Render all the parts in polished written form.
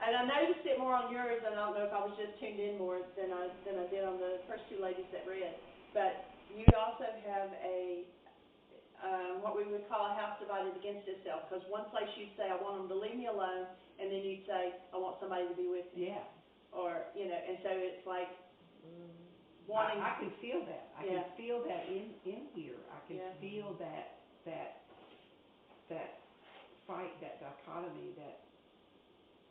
And I noticed it more on yours, and I don't know if I was just tuned in more than I did on the first two ladies that read. But you also have a what we would call a house divided against itself, because one place you'd say, I want them to leave me alone, and then you'd say, I want somebody to be with me. Yeah. Or, you know, and so it's like wanting... I can feel that. I can feel that in here. I can feel that fight, that dichotomy, that...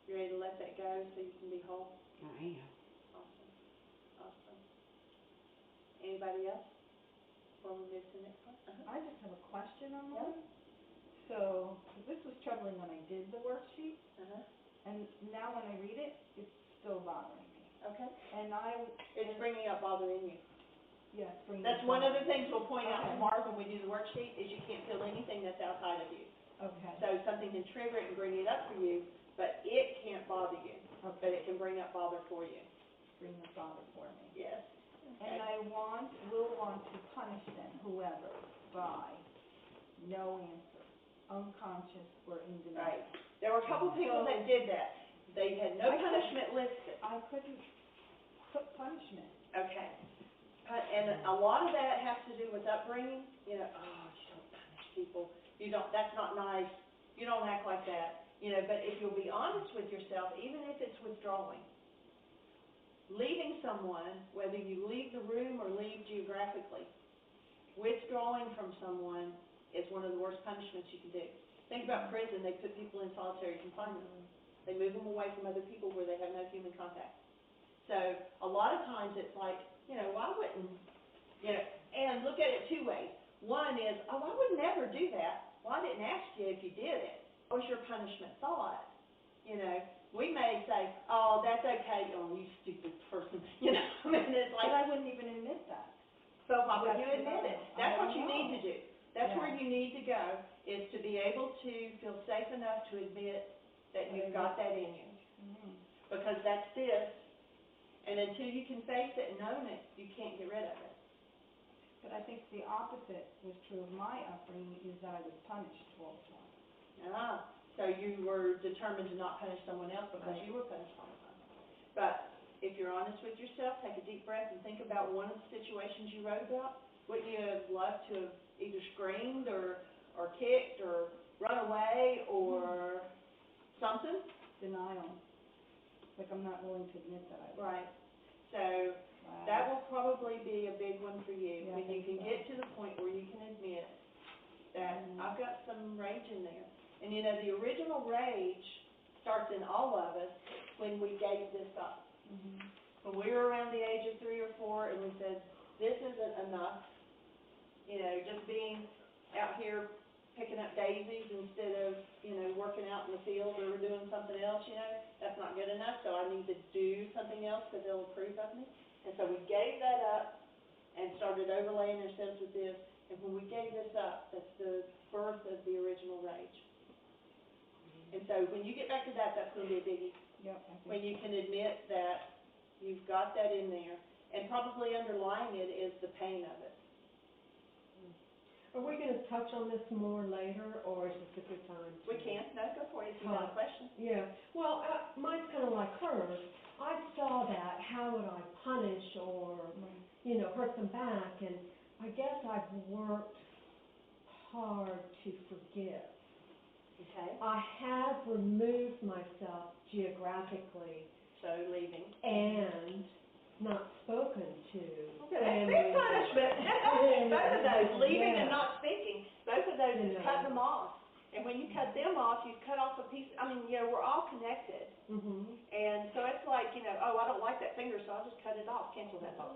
You're ready to let that go so you can be whole? I am. Awesome. Anybody else? Before we move to the next one? I just have a question on one. So, this was troubling when I did the worksheet, and now when I read it, it's still bothering me. Okay. And it's bringing up bothering you. Yes, that's one of the things we'll point out tomorrow when we do the worksheet, is you can't feel anything that's outside of you. Okay. So something can trigger it and bring it up for you, but it can't bother you. Okay. But it can bring up bother for you. Bring up bother for me. Yes. And I will want to punish them, whoever, by no answer, unconscious or in denial. Right. There were a couple people that did that. They had no punishment listed. I couldn't put punishment. Okay. And a lot of that has to do with upbringing. You know, oh, you don't punish people. You don't. That's not nice. You don't act like that. You know. But if you'll be honest with yourself, even if it's withdrawing. Leaving someone, whether you leave the room or leave geographically, withdrawing from someone is one of the worst punishments you can do. Think about prison. They put people in solitary confinement. They move them away from other people where they have no human contact. So a lot of times it's like, you know, why wouldn't, you know, and look at it two ways. One is, oh, I would never do that. Well, I didn't ask you if you did it. What was your punishment thought? You know, we may say, oh, that's okay. Oh, you stupid person. You know, I mean, it's like. But I wouldn't even admit that. So why would you admit it? That's what you need to do. That's where you need to go, is to be able to feel safe enough to admit that you've got that in you. Because that's this. And until you can face it and own it, you can't get rid of it. But I think the opposite was true of my upbringing, is that I was punished all the time. So you were determined to not punish someone else because you were punished all the time. But if you're honest with yourself, take a deep breath and think about one of the situations you wrote about. Wouldn't you have loved to have either screamed or kicked or run away or something? Denial. Like I'm not willing to admit that I was. Right. So that will probably be a big one for you, when you can get to the point where you can admit that I've got some rage in there. And you know, the original rage starts in all of us when we gave this up. When we were around the age of 3 or 4 and we said, this isn't enough, you know, just being out here picking up daisies instead of, you know, working out in the field or doing something else, you know, that's not good enough, so I need to do something else because it'll approve of me. And so we gave that up and started overlaying ourselves with this, and when we gave this up, that's the birth of the original rage. And so when you get back to that, that's going to be a biggie. When you can admit that you've got that in there, and probably underlying it is the pain of it. Are we going to touch on this more later, or is this a good time? We can. No, go for it if you have a question. Yeah. Well, mine's kind of like hers. I saw that. How would I punish or, you know, hurt them back? And I guess I've worked hard to forgive. Okay. I have removed myself geographically. So leaving. And not spoken to. Okay, that's big punishment. Both of those, leaving and not speaking, both of those is cutting them off. And when you cut them off, you cut off a piece. I mean, you know, we're all connected. And so it's like, you know, oh, I don't like that finger, so I'll just cut it off, cancel that off.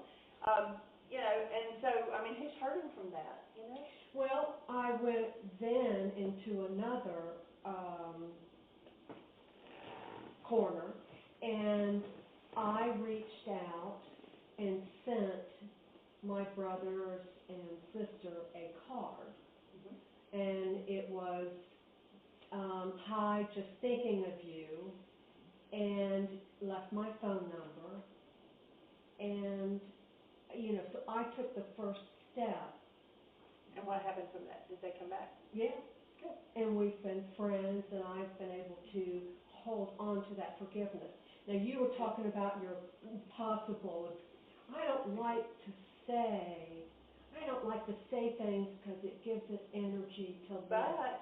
You know, and so, I mean, who's hurting from that, you know? Well, I went then into another corner, and I reached out and sent my brothers and sister a card. And it was, hi, just thinking of you, and left my phone number. And, you know, so I took the first step. And what happened from that? Did they come back? Yeah. Good. And we've been friends, and I've been able to hold on to that forgiveness. Now, you were talking about your possible, I don't like to say things because it gives it energy to live. But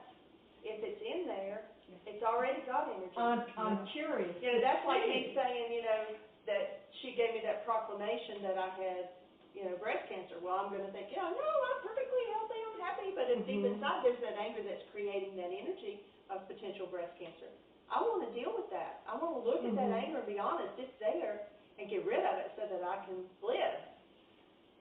if it's in there, it's already got energy. I'm curious. You know, that's like me saying, you know, that she gave me that proclamation that I had, you know, breast cancer. Well, I'm going to think, no, I'm perfectly healthy, I'm happy, but if deep inside there's that anger that's creating that energy of potential breast cancer. I want to deal with that. I want to look at that anger and be honest, it's there, and get rid of it so that I can live.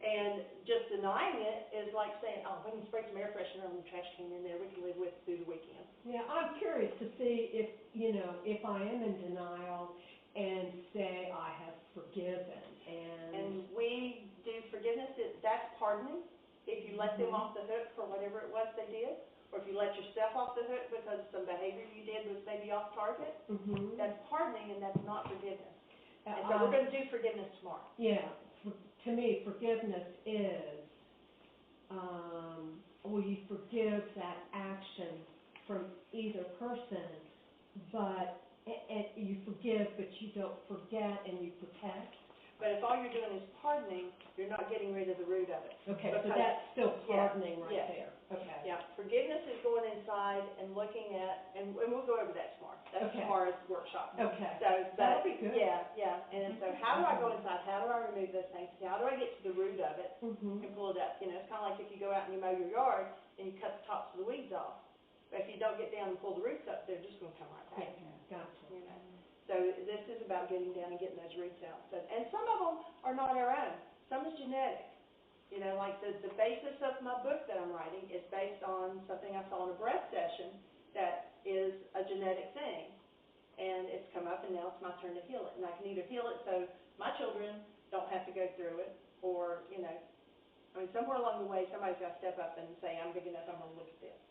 And just denying it is like saying, oh, we can spray some air freshener on the trash can in there, we can live with it through the weekend. Yeah, I'm curious to see if, you know, if I am in denial and say I have forgiven. And we do forgiveness, that's pardoning. If you let them off the hook for whatever it was they did, or if you let yourself off the hook because some behavior you did was maybe off target, that's pardoning and that's not forgiveness. And so we're going to do forgiveness tomorrow. Yeah. To me, forgiveness is, you forgive that action from either person, but you forgive, but you don't forget and you protect. But if all you're doing is pardoning, you're not getting rid of the root of it. Okay, so that's still pardoning right there. Okay. Yeah, forgiveness is going inside and looking at, and we'll go over that tomorrow. That's tomorrow's workshop. Okay. So that'll be good. Yeah. And so how do I go inside? How do I remove those things? How do I get to the root of it and pull it up? You know, it's kind of like if you go out and you mow your yard and you cut the tops of the weeds off. But if you don't get down and pull the roots up, they're just going to come right back. Yeah, gotcha. You know. So this is about getting down and getting those roots out. So, and some of them are not our own. Some is genetic. You know, like the basis of my book that I'm writing is based on something I saw in a breath session that is a genetic thing. And it's come up, and now it's my turn to heal it. And I can either heal it so my children don't have to go through it, or, you know, I mean, somewhere along the way, somebody's got to step up and say, I'm big enough, I'm going to look at this.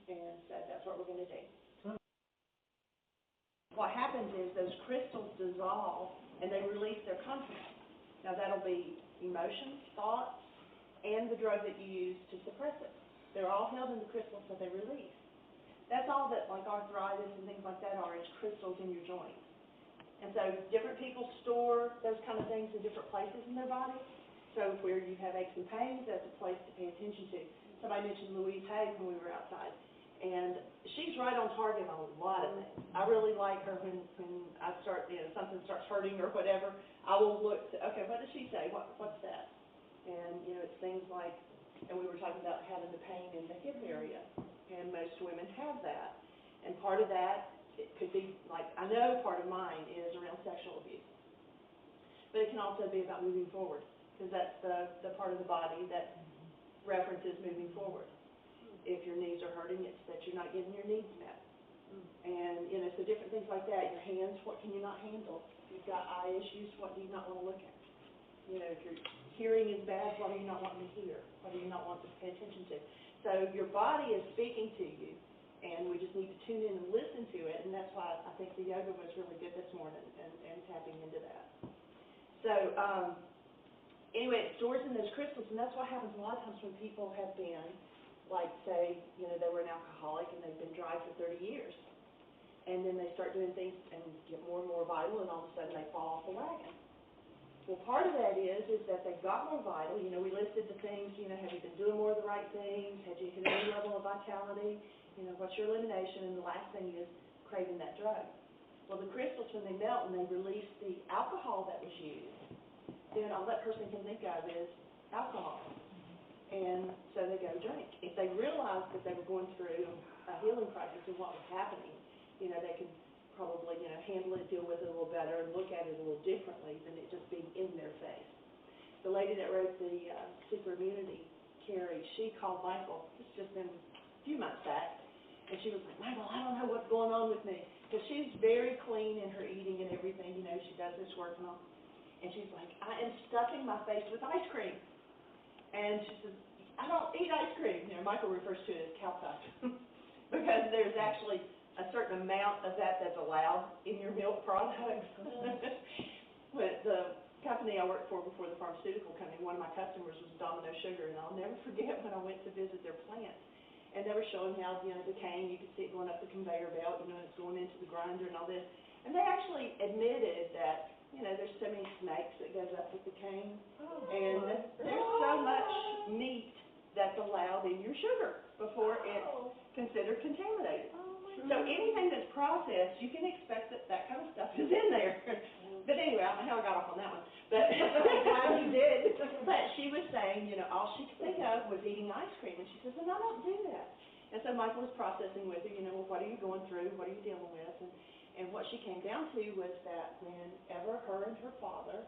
And so that's what we're going to do. What happens is those crystals dissolve and they release their contents. Now that'll be emotions, thoughts, and the drug that you use to suppress it. They're all held in the crystals that they release. That's all that like arthritis and things like that are, is crystals in your joints. And so different people store those kind of things in different places in their body. So where you have aches and pains, that's a place to pay attention to. Somebody mentioned Louise Hay when we were outside. And she's right on target on a lot of things. I really like her when I start, you know, something starts hurting or whatever, I will look to, okay, what does she say? What's that? And, you know, it's things like, and we were talking about having the pain in the hip area, and most women have that. And part of that, it could be, like, I know part of mine is around sexual abuse. But it can also be about moving forward, because that's the part of the body that references moving forward. If your knees are hurting, it's that you're not getting your needs met. And, you know, so different things like that. Your hands, what can you not handle? If you've got eye issues, what do you not want to look at? You know, if your hearing is bad, what do you not want to hear? What do you not want to pay attention to? So your body is speaking to you, and we just need to tune in and listen to it, and that's why I think the yoga was really good this morning and tapping into that. So, anyway, it stores in those crystals, and that's what happens a lot of times when people have been, like, say, you know, they were an alcoholic and they've been dry for 30 years. And then they start doing things and get more and more vital, and all of a sudden they fall off the wagon. Well, part of that is that they've got more vital. You know, we listed the things, you know, have you been doing more of the right things? Have you hit a new level of vitality? You know, what's your elimination? And the last thing is craving that drug. Well, the crystals, when they melt and they release the alcohol that was used, then all that person can think of is alcohol. And so they go drink. If they realized that they were going through a healing crisis and what was happening, you know, they could probably, you know, handle it, deal with it a little better, and look at it a little differently than it just being in their face. The lady that wrote the Super Immunity, Carrie, she called Michael, it's just been a few months back, and she was like, Michael, I don't know what's going on with me. Because she's very clean in her eating and everything, you know, she does this work and all. And she's like, I am stuffing my face with ice cream. And she says, I don't eat ice cream. You know, Michael refers to it as cow puff. Because there's actually a certain amount of that that's allowed in your milk products. But the company I worked for before the pharmaceutical company, one of my customers was Domino Sugar, and I'll never forget when I went to visit their plant. and they were showing how, the cane, you could see it going up the conveyor belt, it's going into the grinder and all this. And they actually admitted that, there's so many snakes that goes up with the cane, and there's so much meat that's allowed in your sugar before it's considered contaminated. So anything that's processed, you can expect that kind of stuff is in there. But anyway, I don't know how I got off on that one. But I'm glad you did. But she was saying, all she could think of was eating ice cream. And she says, and I don't do that. And so Michael was processing with her, well, what are you going through? What are you dealing with? And what she came down to was that whenever her and her father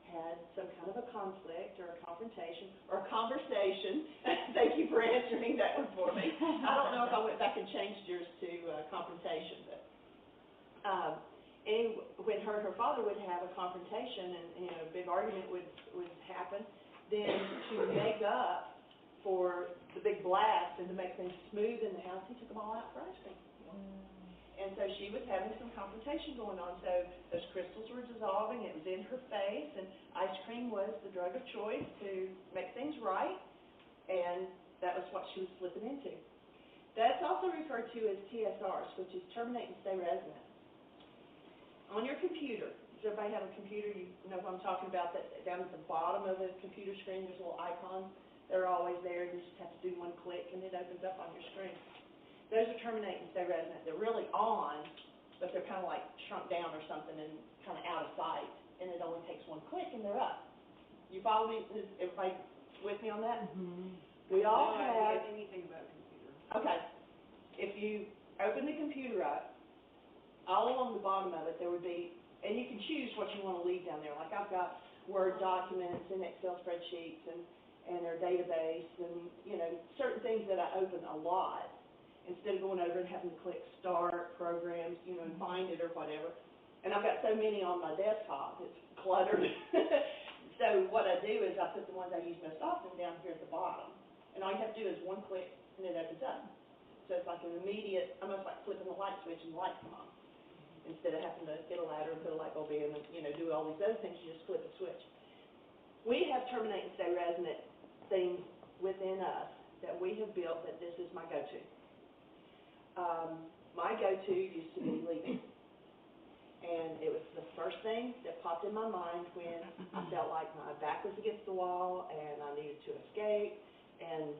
had some kind of a conflict or a confrontation or a conversation, thank you for answering that one for me. I don't know if I went back and changed yours to confrontation, but when her and her father would have a confrontation and a big argument would happen, then to make up for the big blast and to make things smooth in the house, he took them all out for ice cream. And so she was having some confrontation going on. So those crystals were dissolving. It was in her face, and ice cream was the drug of choice to make things right. And that was what she was slipping into. That's also referred to as TSRs, which is terminate and stay resident. On your computer, does everybody have a computer? You know what I'm talking about? That down at the bottom of the computer screen, there's little icons. They're always there. You just have to do one click, and it opens up on your screen. Those are terminate and stay resident. They're really on, but they're kind of like shrunk down or something and kind of out of sight, and it only takes one click and they're up. You follow me? Is everybody with me on that? Mm-hmm. We all have anything about a computer. Okay. If you open the computer up, all along the bottom of it there would be, and you can choose what you want to leave down there. Like I've got Word documents and Excel spreadsheets and our database and, certain things that I open a lot. Instead of going over and having to click start programs, and find it or whatever. And I've got so many on my desktop, it's cluttered. So what I do is I put the ones I use most often down here at the bottom. And all you have to do is one click and it opens up. So it's like an immediate, almost like flipping the light switch and the lights come on. Instead of having to get a ladder and put a light bulb in and, do all these other things, you just flip a switch. We have terminate and stay resident things within us that we have built that this is my go-to. My go-to used to be leaving, and it was the first thing that popped in my mind when I felt like my back was against the wall and I needed to escape, and,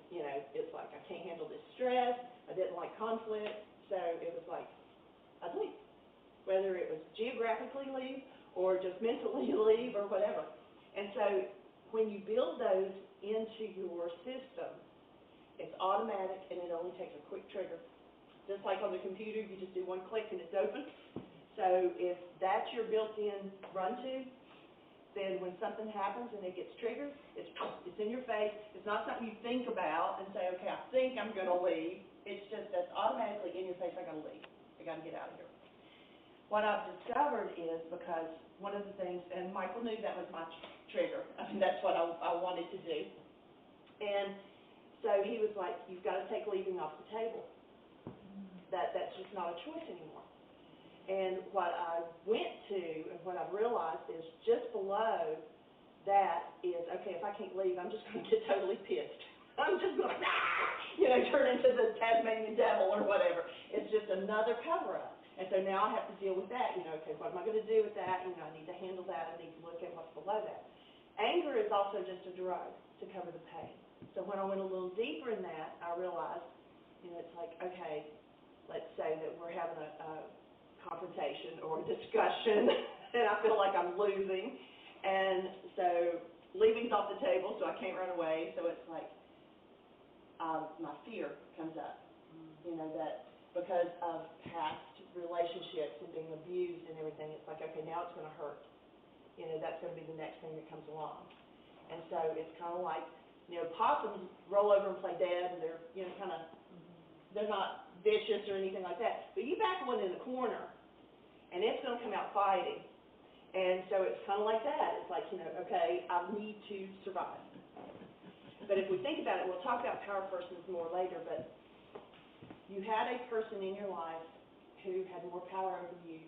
it's like I can't handle this stress, I didn't like conflict, so it was like, I'd leave, whether it was geographically leave or just mentally leave or whatever. And so when you build those into your system, it's automatic and it only takes a quick trigger. Just like on the computer, you just do one click and it's open. So if that's your built-in run-to, then when something happens and it gets triggered, it's in your face. It's not something you think about and say, okay, I think I'm going to leave. It's just that's automatically in your face, I got to leave. I got to get out of here. What I've discovered is because one of the things, and Michael knew that was my trigger. I mean, that's what I wanted to do. And so he was like, you've got to take leaving off the table. That's just not a choice anymore. And what I went to and what I've realized is just below that is, okay, if I can't leave, I'm just going to get totally pissed. I'm just going to, turn into the Tasmanian devil or whatever. It's just another cover-up. And so now I have to deal with that. Okay, what am I going to do with that? I need to handle that. I need to look at what's below that. Anger is also just a drug to cover the pain. So when I went a little deeper in that, I realized, it's like, okay, let's say that we're having a confrontation or a discussion, and I feel like I'm losing, and so leaving's off the table, so I can't run away, so it's like my fear comes up, that because of past relationships and being abused and everything, it's like, okay, now it's going to hurt. That's going to be the next thing that comes along. And so it's kind of like, possums roll over and play dead, and they're, they're not vicious or anything like that. But you back one in the corner, and it's going to come out fighting. And so it's kind of like that. It's like, okay, I need to survive. But if we think about it, we'll talk about power persons more later, but you had a person in your life who had more power over you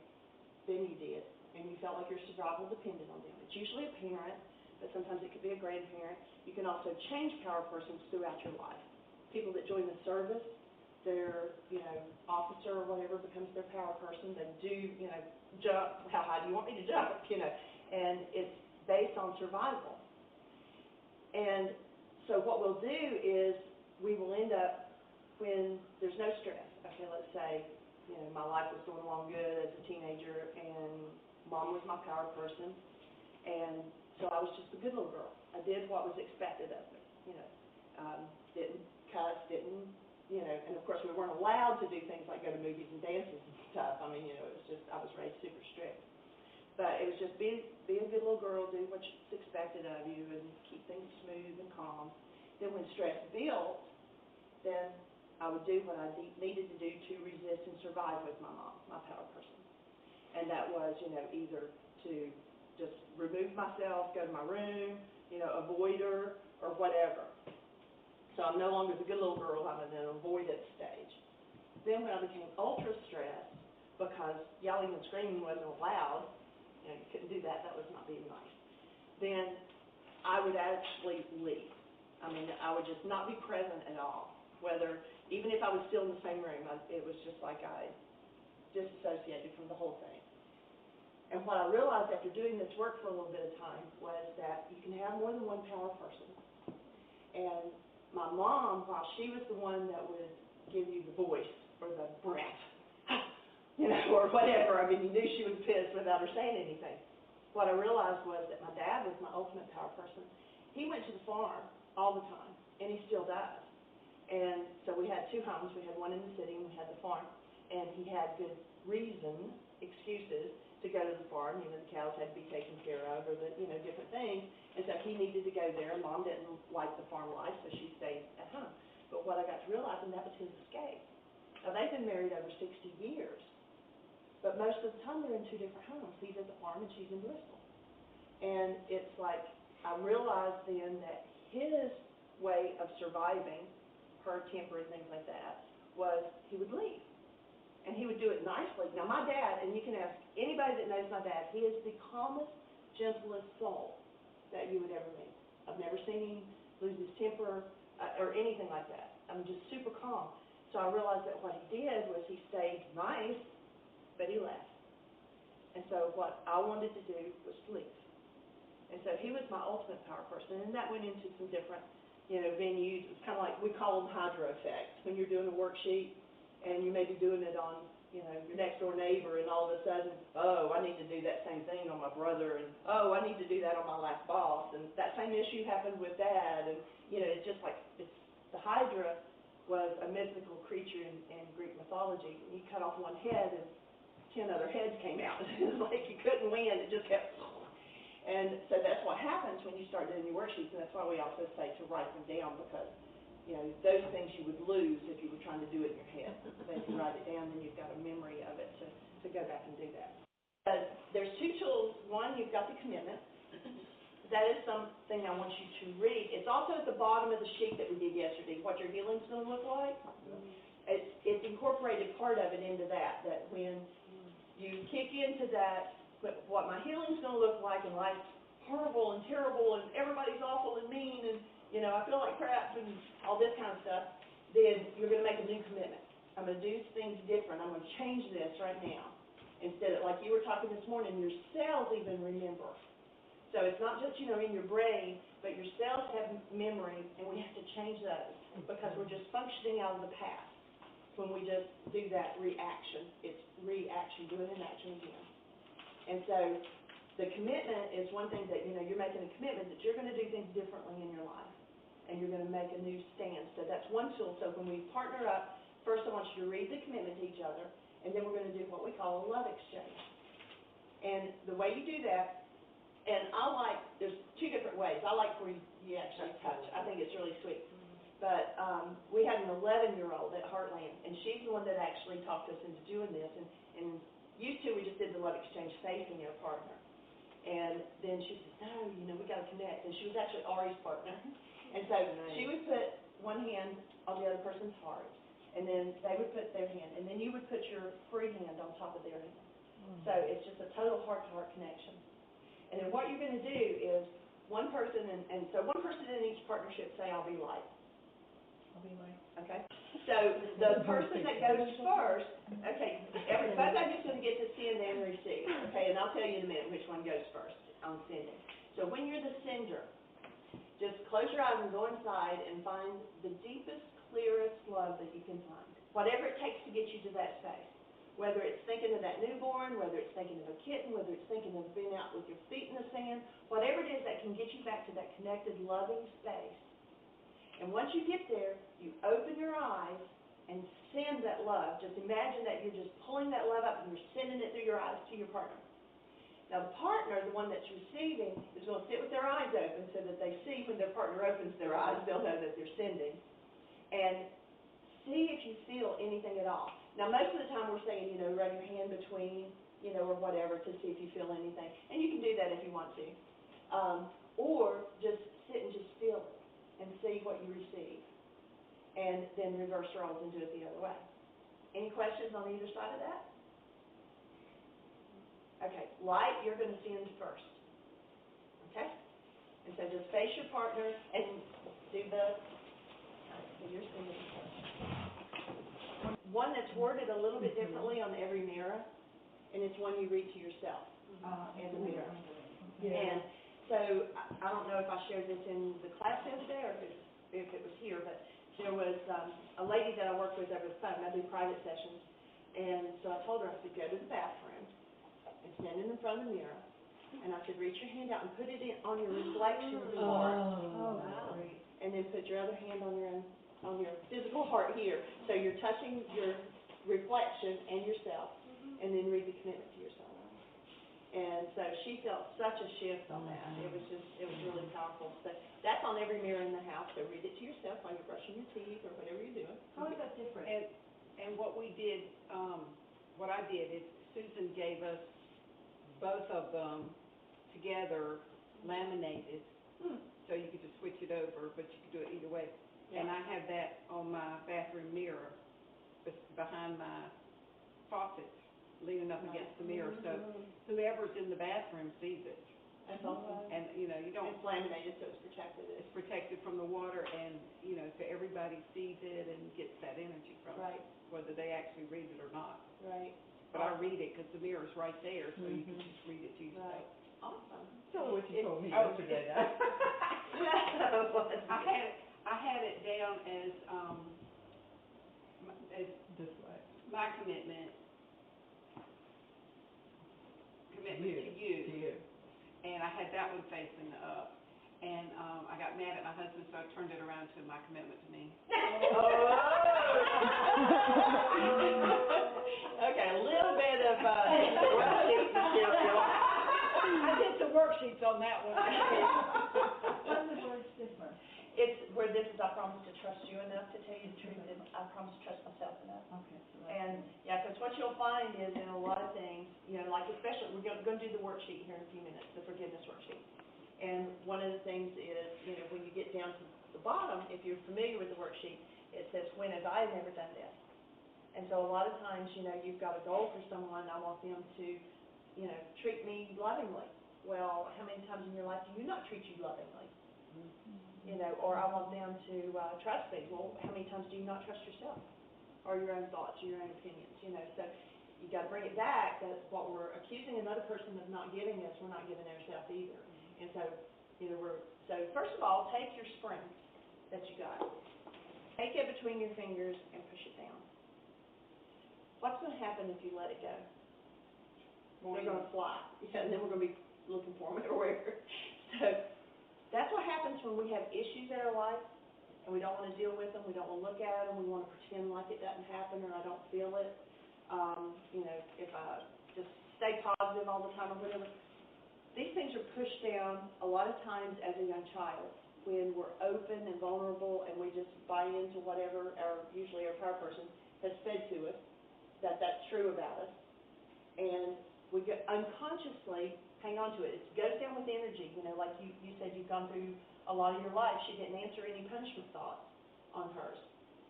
than you did, and you felt like your survival depended on them. It's usually a parent, but sometimes it could be a grandparent. You can also change power persons throughout your life. People that join the service, their, officer or whatever becomes their power person. They do, jump. How high do you want me to jump? And it's based on survival. And so what we'll do is we will end up, when there's no stress, okay, let's say, my life was going along good as a teenager, and Mom was my power person, and so I was just a good little girl. I did what was expected of me, didn't cuss, and of course we weren't allowed to do things like go to movies and dances and stuff. I mean, it was just, I was raised super strict. But it was just be a good little girl, do what's expected of you, and keep things smooth and calm. Then when stress built, then I would do what I needed to do to resist and survive with my mom, my power person. And that was, either to just remove myself, go to my room, avoid her, or whatever. So I'm no longer the good little girl, I'm in an avoidance stage. Then when I became ultra stressed, because yelling and screaming wasn't allowed, you couldn't do that, that was not being nice, then I would actually leave. I mean, I would just not be present at all, even if I was still in the same room, it was just like I disassociated from the whole thing. And what I realized after doing this work for a little bit of time was that you can have more than one power person. And my mom, while she was the one that would give you the voice or the breath, or whatever, I mean, you knew she was pissed without her saying anything. What I realized was that my dad was my ultimate power person. He went to the farm all the time, and he still does. And so we had two homes. We had one in the city, and we had the farm. And he had good excuses to go to the farm. The cows had to be taken care of, or different things. And so he needed to go there. Mom didn't like the farm life, so she stayed at home. But what I got to realize, and that was his escape. Now, they've been married over 60 years. But most of the time, they're in two different homes. He's at the farm, and she's in Bristol. And it's like, I realized then that his way of surviving, her temper and things like that, was he would leave. And he would do it nicely. Now, my dad, and you can ask anybody that knows my dad, he is the calmest, gentlest soul that you would ever meet. I've never seen him lose his temper or anything like that. I'm just super calm. So I realized that what he did was he stayed nice, but he left. And so what I wanted to do was leave. And so he was my ultimate power person, and that went into some different, venues. It's kind of like, we call them hydro effects. When you're doing a worksheet, and you may be doing it on, your next door neighbor, and all of a sudden, oh, I need to do that same thing on my brother, and oh, I need to do that on my last boss, and that same issue happened with dad, and, it's just like, the hydra was a mythical creature in Greek mythology. You cut off one head, and 10 other heads came out. It was like you couldn't win, it just kept. And so that's what happens when you start doing your worksheets, and that's why we also say to write them down, because those things you would lose if you were trying to do it in your head. But if you write it down, then you've got a memory of it to go back and do that. There's two tools. One, you've got the commitment. That is something I want you to read. It's also at the bottom of the sheet that we did yesterday, what your healing's going to look like. It's incorporated part of it into that when you kick into that, what my healing's going to look like, and life's horrible and terrible, and everybody's awful and mean, and I feel like crap and all this kind of stuff, then you're going to make a new commitment. I'm going to do things different. I'm going to change this right now. Instead of, like you were talking this morning, your cells even remember. So it's not just, in your brain, but your cells have memory, and we have to change those because we're just functioning out of the past when we just do that reaction. It's reaction, doing an action again. And so the commitment is one thing that, you're making a commitment that you're going to do things differently in your life, and you're going to make a new stand. So that's one tool. So when we partner up, first I want you to read the commitment to each other, and then we're going to do what we call a love exchange. And the way you do that, and there's two different ways. I like where you actually touch. I think it's really sweet. But we had an 11-year-old at Heartland, and she's the one that actually talked us into doing this. And used to, we just did the love exchange facing our partner. And then she said, no, we got to connect. And she was actually Ari's partner. And so she would put one hand on the other person's heart, and then they would put their hand, and then you would put your free hand on top of their hand. So it's just a total heart-to-heart connection. And then what you're going to do is one person, and so one person in each partnership say, I'll be light. Okay, so the person that goes first, okay, everybody's going to get to send and receive, okay, and I'll tell you in a minute which one goes first on sending. So when you're the sender, just close your eyes and go inside and find the deepest, clearest love that you can find. Whatever it takes to get you to that space. Whether it's thinking of that newborn, whether it's thinking of a kitten, whether it's thinking of being out with your feet in the sand, whatever it is that can get you back to that connected, loving space. And once you get there, you open your eyes and send that love. Just imagine that you're just pulling that love up and you're sending it through your eyes to your partner. Now the partner, the one that's receiving, is going to sit with their eyes open so that they see when their partner opens their eyes, they'll know that they're sending. And see if you feel anything at all. Now most of the time we're saying, run your hand between, or whatever to see if you feel anything. And you can do that if you want to. Or just sit and just feel it and see what you receive. And then reverse roles and do it the other way. Any questions on either side of that? Okay, light, you're going to send first. Okay? And so just face your partner and do so you're sending first. One that's worded a little bit differently on every mirror, and it's one you read to yourself in the mirror. Yeah. And so I don't know if I shared this in the class the other day or if it was here, but there was a lady that I worked with over the phone. I do private sessions. And so I told her, I said, go to the bathroom and stand in front of the mirror. And I said, reach your hand out and put it on your reflection's heart. Oh, wow. And then put your other hand on your physical heart here. So you're touching your reflection and yourself, and then read the commitment to yourself. And so she felt such a shift on that. It was really powerful. So that's on every mirror in the house. So read it to yourself while you're brushing your teeth or whatever you're doing. How is that different? And what we did, what I did is Susan gave us both of them together, laminated, so you could just switch it over, but you could do it either way. Yeah. And I have that on my bathroom mirror behind my faucet, leaning up against the mirror, so whoever's in the bathroom sees it. That's awesome. And, you don't... It's laminated, so it's protected. It's protected from the water, and, so everybody sees it and gets that energy from it, whether they actually read it or not. Right. But I read it because the mirror's right there, so you can just read it to yourself. Right. Awesome. Tell me what you told me yesterday. I had it down as this way. My commitment to you. And I had that one facing up. And I got mad at my husband, so I turned it around to my commitment to me. Okay, a little bit of worksheet material. I did some worksheets on that one. How are the words different? It's where this is, I promise to trust you enough to tell you the truth, and I promise to trust myself enough. Okay. And, because what you'll find is in a lot of things, like especially, we're going to do the worksheet here in a few minutes, the forgiveness worksheet. And one of the things is, when you get down to the bottom, if you're familiar with the worksheet, it says, when have I never done this? And so a lot of times, you've got a goal for someone, I want them to, treat me lovingly. Well, how many times in your life do you not treat you lovingly? Or I want them to trust me. Well, how many times do you not trust yourself? Or your own thoughts, or your own opinions, So you got to bring it back. That's what we're accusing another person of not giving us. We're not giving ourselves either. And so, so first of all, take your spring that you got. Take it between your fingers and push it down. What's going to happen if you let it go? They're going to fly. And then we're going to be looking for them everywhere. So that's what happens when we have issues in our life and we don't want to deal with them. We don't want to look at them. We want to pretend like it doesn't happen or I don't feel it. If I just stay positive all the time or whatever. These things are pushed down a lot of times as a young child when we're open and vulnerable and we just buy into whatever usually our power person has fed to us, that's true about us. And we unconsciously hang on to it. It goes down with energy. Like you said, you've gone through a lot of your life. She didn't answer any punishment thoughts on hers.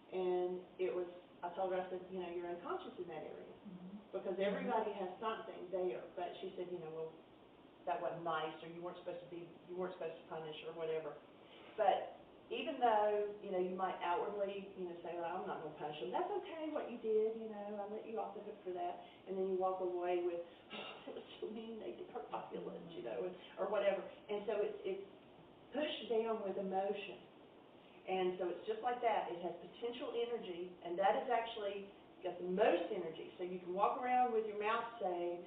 And I told her, I said, you're unconscious in that area. Because everybody has something there. But she said, well, that wasn't nice, or you weren't supposed to punish, or whatever. But even though, you might outwardly, say, well, I'm not going to punish them. That's okay, what you did, I let you off the hook for that. And then you walk away with, oh, it was so mean, they hurt my feelings, or whatever. And so it's pushed down with emotion. And so it's just like that. It has potential energy, and that is actually got the most energy. So you can walk around with your mouth saying,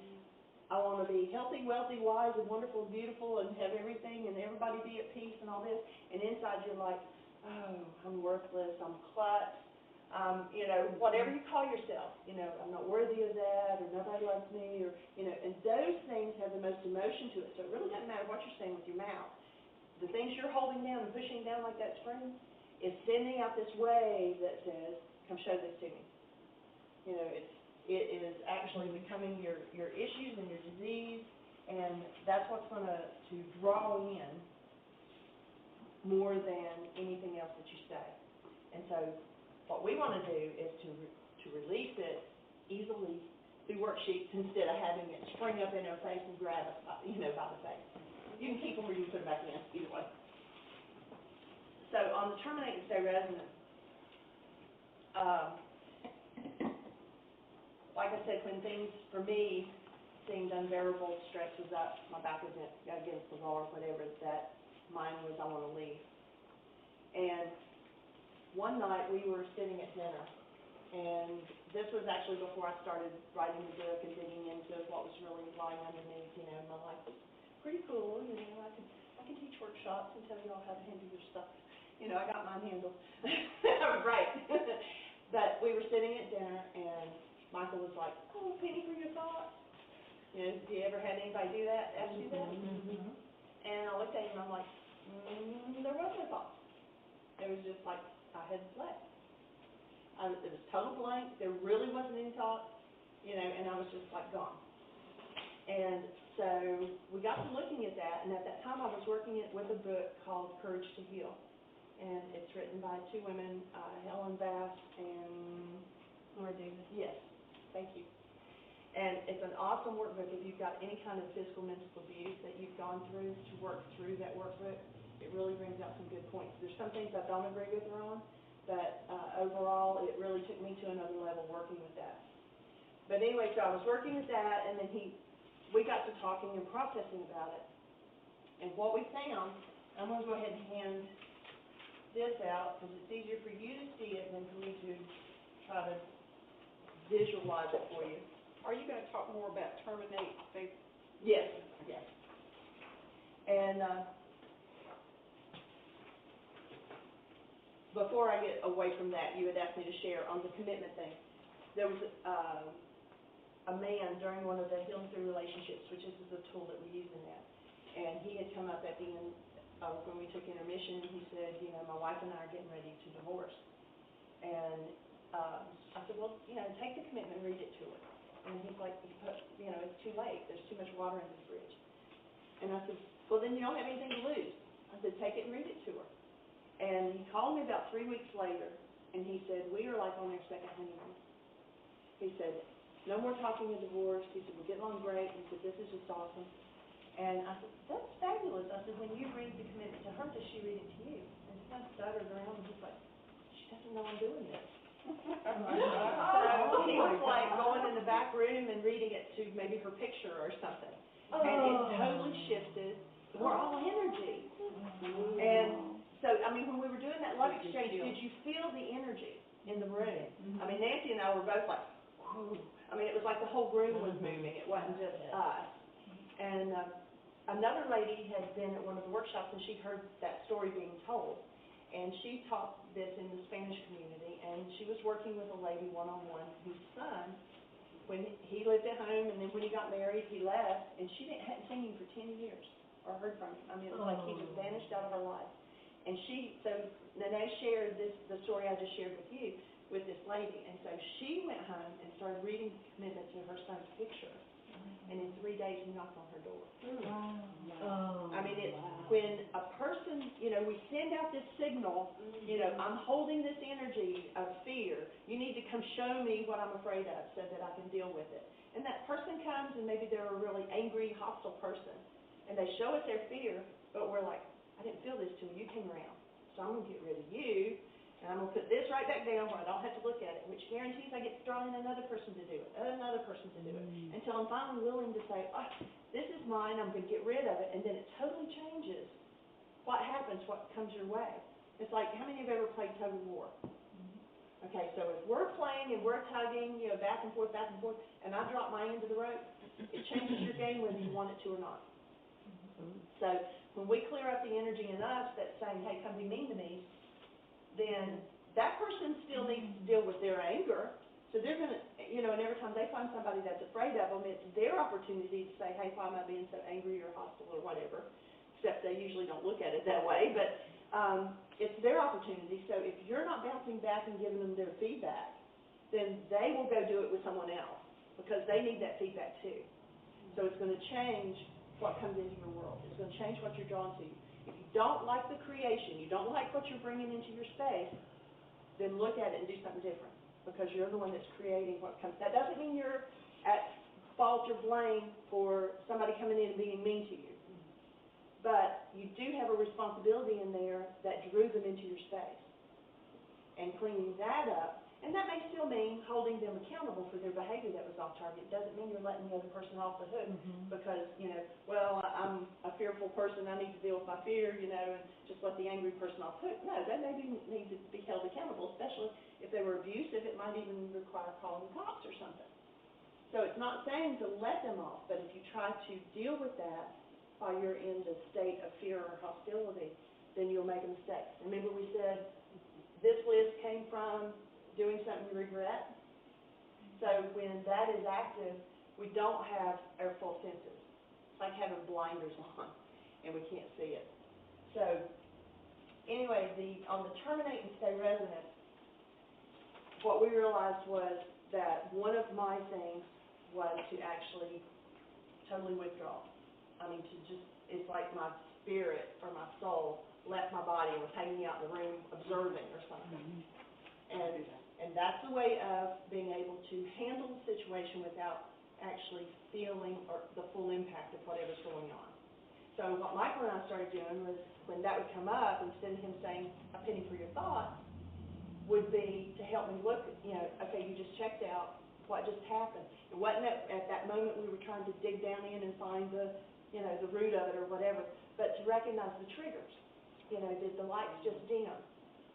I want to be healthy, wealthy, wise, and wonderful, and beautiful, and have everything, and everybody be at peace, and all this. And inside you're like, oh, I'm worthless, I'm klutz, whatever you call yourself. I'm not worthy of that, or nobody loves me, or, and those things have the most emotion to it. So it really doesn't matter what you're saying with your mouth. The things you're holding down and pushing down like that spring is sending out this wave that says, come show this to me. It is actually becoming your issues and your disease, and that's what's going to draw in more than anything else that you say. And so what we want to do is to release it easily through worksheets instead of having it spring up in our face and grab us, by the face. You can keep them or you can put them back in, either way. So on the terminate and stay resonant, like I said, when things, for me, seemed unbearable, stress was up, my back was against the wall or whatever, that mine was, I want to leave. And one night we were sitting at dinner, and this was actually before I started writing the book and digging into what was really lying underneath, my life was pretty cool, I can teach workshops and tell you all how to handle your stuff. I got mine handled. Right. But we were sitting at dinner, and Michael was like, oh, penny for your thoughts. Do you ever had anybody do that, ask you that? Mm-hmm. And I looked at him, and I'm like, there was no thoughts. It was just like I had left. It was total blank. There really wasn't any thoughts, and I was just like gone. And so we got to looking at that, and at that time I was working with a book called Courage to Heal. And it's written by two women, Helen Bass and Laura Davis. Yes, thank you. And it's an awesome workbook if you've got any kind of physical, mental abuse that you've gone through, to work through that workbook. It really brings out some good points. There's some things I don't agree with her on, but overall it really took me to another level working with that. But anyway, so I was working with that, and then we got to talking and processing about it. And what we found, I'm going to go ahead and hand this out because it's easier for you to see it than for me to try to visualize it for you. Are you going to talk more about terminate? Yes, yes. And before I get away from that, you had asked me to share on the commitment thing. There was a man during one of the Healing Through Relationships, which is the tool that we use in that, and he had come up at the end when we took intermission, and he said, my wife and I are getting ready to divorce. And I said, well, take the commitment and read it to her. And he's like, it's too late. There's too much water in this bridge. And I said, well, then you don't have anything to lose. I said, take it and read it to her. And he called me about 3 weeks later, and he said, we are like on their second honeymoon. He said, no more talking of divorce. He said, we're getting along great. He said, this is just awesome. And I said, that's fabulous. I said, when you read the commitment to her, does she read it to you? And he kind of stuttered around, and he's like, she doesn't know I'm doing this. So he was like going in the back room and reading it to maybe her picture or something. And it totally shifted. We're all energy. And so, when we were doing that love exchange, did you feel the energy in the room? Nancy and I were both like, whoa. It was like the whole room was moving. It wasn't just us. And another lady had been at one of the workshops, and she heard that story being told. And she taught this in the Spanish community, and she was working with a lady one-on-one whose son, when he lived at home, and then when he got married, he left, and she hadn't seen him for 10 years or heard from him. It was like he just vanished out of her life. And so Nene shared the story I just shared with you, with this lady. And so she went home and started reading the commitment to her son's picture. And in 3 days, he knocked on her door. It's when a person, we send out this signal, I'm holding this energy of fear. You need to come show me what I'm afraid of so that I can deal with it. And that person comes, and maybe they're a really angry, hostile person. And they show us their fear, but we're like, I didn't feel this till you came around. So I'm going to get rid of you, and I'm going to put this right back down where I don't have to look at it, which guarantees I get to draw in another person to do it, until I'm finally willing to say, oh, this is mine, I'm going to get rid of it, and then it totally changes what happens, what comes your way. It's like, how many have ever played tug of war? Okay, so if we're playing and we're tugging, back and forth, and I drop my end of the rope, it changes your game whether you want it to or not. So when we clear up the energy in us that's saying, hey, come be mean to me, then that person still needs to deal with their anger. So they're going to, and every time they find somebody that's afraid of them, it's their opportunity to say, hey, why am I being so angry or hostile or whatever? Except they usually don't look at it that way, but it's their opportunity. So if you're not bouncing back and giving them their feedback, then they will go do it with someone else because they need that feedback too. So it's going to change what comes into your world. It's going to change what you're drawn to. If you don't like the creation, you don't like what you're bringing into your space, then look at it and do something different because you're the one that's creating what comes. That doesn't mean you're at fault or blame for somebody coming in and being mean to you. But you do have a responsibility in there that drew them into your space. And cleaning that up, and that may still mean holding them accountable for their behavior that was off target. It doesn't mean you're letting the other person off the hook because, I'm a fearful person, I need to deal with my fear, and just let the angry person off the hook. No, they maybe need to be held accountable, especially if they were abusive. It might even require calling the cops or something. So it's not saying to let them off, but if you try to deal with that while you're in the state of fear or hostility, then you'll make a mistake. Remember we said this list came from doing something you regret? So when that is active, we don't have our full senses. It's like having blinders on, and we can't see it. So anyway, on the terminate and stay resonant, what we realized was that one of my things was to actually totally withdraw. It's like my spirit or my soul left my body and was hanging out in the room observing or something. And that's a way of being able to handle the situation without actually feeling the full impact of whatever's going on. So what Michael and I started doing was when that would come up, instead of him saying a penny for your thoughts, would be to help me look, okay, you just checked out, what just happened? It wasn't at that moment we were trying to dig down in and find the root of it or whatever, but to recognize the triggers. Did the lights just dim?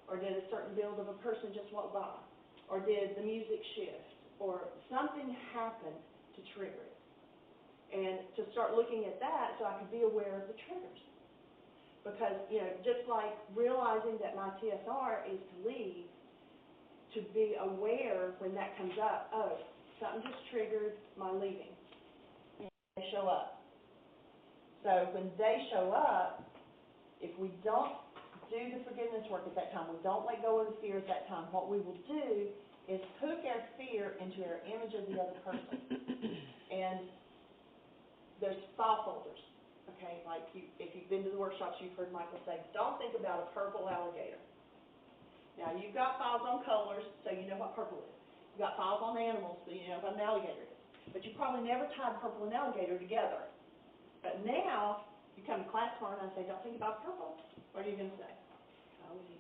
Or did a certain build of a person just walk by? Or did the music shift? Or something happened to trigger it? And to start looking at that so I could be aware of the triggers. Because, just like realizing that my TSR is to leave, to be aware when that comes up, oh, something just triggered my leaving. And they show up. So when they show up, if we don't do the forgiveness work at that time, we don't let go of the fear at that time, what we will do is hook our fear into our image of the other person. And there's file folders, okay? Like if you've been to the workshops, you've heard Michael say, don't think about a purple alligator. Now, you've got files on colors, so you know what purple is. You've got files on animals, so you know what an alligator is. But you probably never tied purple and alligator together. But now, you come to class tomorrow and I say, don't think about purple. What are you going to say?